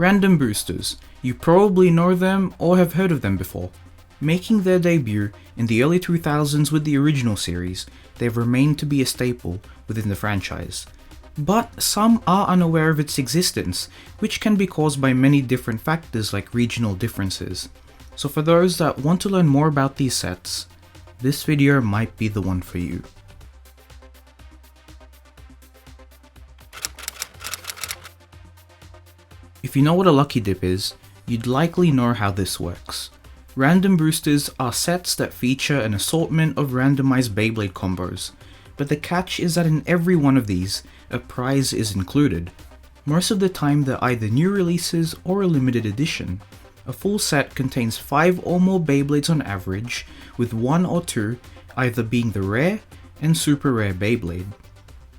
Random boosters. You probably know them or have heard of them before. Making their debut in the early 2000s with the original series, they've remained to be a staple within the franchise. But some are unaware of its existence, which can be caused by many different factors like regional differences. So for those that want to learn more about these sets, this video might be the one for you. If you know what a lucky dip is, you'd likely know how this works. Random boosters are sets that feature an assortment of randomized Beyblade combos, but the catch is that in every one of these, a prize is included. Most of the time they're either new releases or a limited edition. A full set contains 5 or more Beyblades on average, with 1 or 2 either being the rare and super rare Beyblade.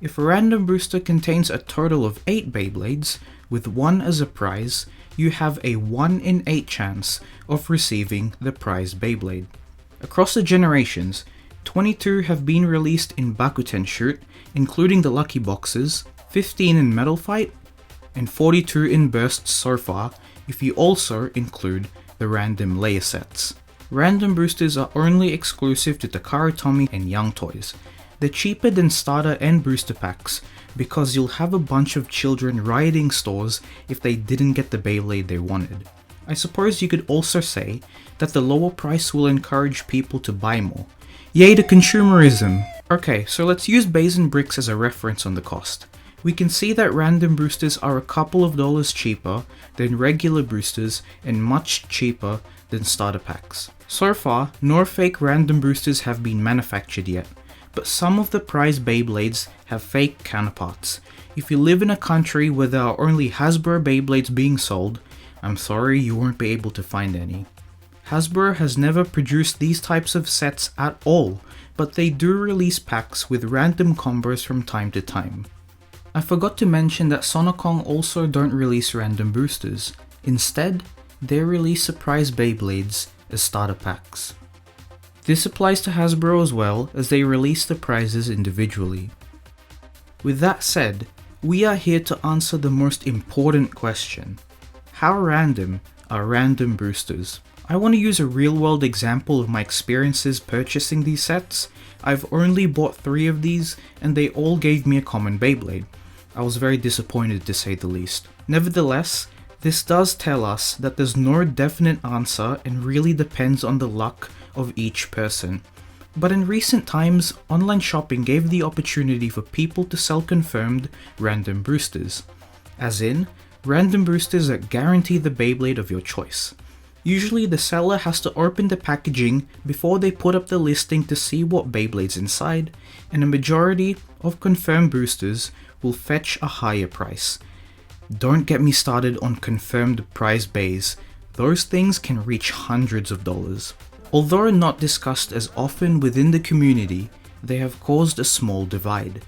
If a random booster contains a total of 8 Beyblades, with 1 as a prize, you have a 1 in 8 chance of receiving the prize Beyblade. Across the generations, 22 have been released in Bakuten Shoot, including the Lucky Boxes, 15 in Metal Fight, and 42 in Bursts so far, if you also include the random layer sets. Random boosters are only exclusive to Takara Tomy and Young Toys. They're cheaper than starter and booster packs because you'll have a bunch of children rioting stores if they didn't get the Beyblade they wanted. I suppose you could also say that the lower price will encourage people to buy more. Yay to consumerism! Okay, so let's use Basin Bricks as a reference on the cost. We can see that random boosters are a couple of dollars cheaper than regular boosters and much cheaper than starter packs. So far, no fake random boosters have been manufactured yet, but some of the prize Beyblades have fake counterparts. If you live in a country where there are only Hasbro Beyblades being sold, I'm sorry you won't be able to find any. Hasbro has never produced these types of sets at all, but they do release packs with random combos from time to time. I forgot to mention that Sonokong also don't release random boosters. Instead, they release surprise Beyblades as starter packs. This applies to Hasbro as well, as they release the prizes individually. With that said, we are here to answer the most important question. How random are random boosters? I want to use a real-world example of my experiences purchasing these sets. I've only bought 3 of these, and they all gave me a common Beyblade. I was very disappointed to say the least. Nevertheless, this does tell us that there's no definite answer and really depends on the luck of each person. But in recent times, online shopping gave the opportunity for people to sell confirmed random boosters. As in, random boosters that guarantee the Beyblade of your choice. Usually the seller has to open the packaging before they put up the listing to see what Beyblade's inside, and a majority of confirmed boosters will fetch a higher price. Don't get me started on confirmed prize bays, those things can reach hundreds of dollars. Although not discussed as often within the community, they have caused a small divide.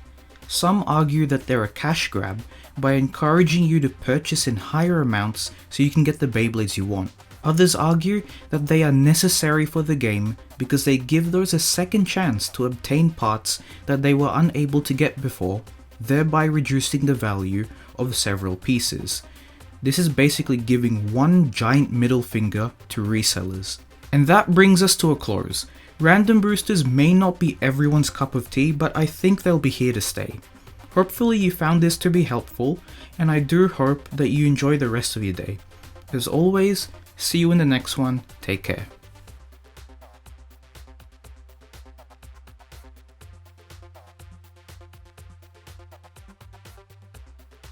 Some argue that they're a cash grab by encouraging you to purchase in higher amounts so you can get the Beyblades you want. Others argue that they are necessary for the game because they give those a second chance to obtain parts that they were unable to get before, thereby reducing the value of several pieces. This is basically giving one giant middle finger to resellers. And that brings us to a close. Random boosters may not be everyone's cup of tea, but I think they'll be here to stay. Hopefully you found this to be helpful, and I do hope that you enjoy the rest of your day. As always, see you in the next one, take care.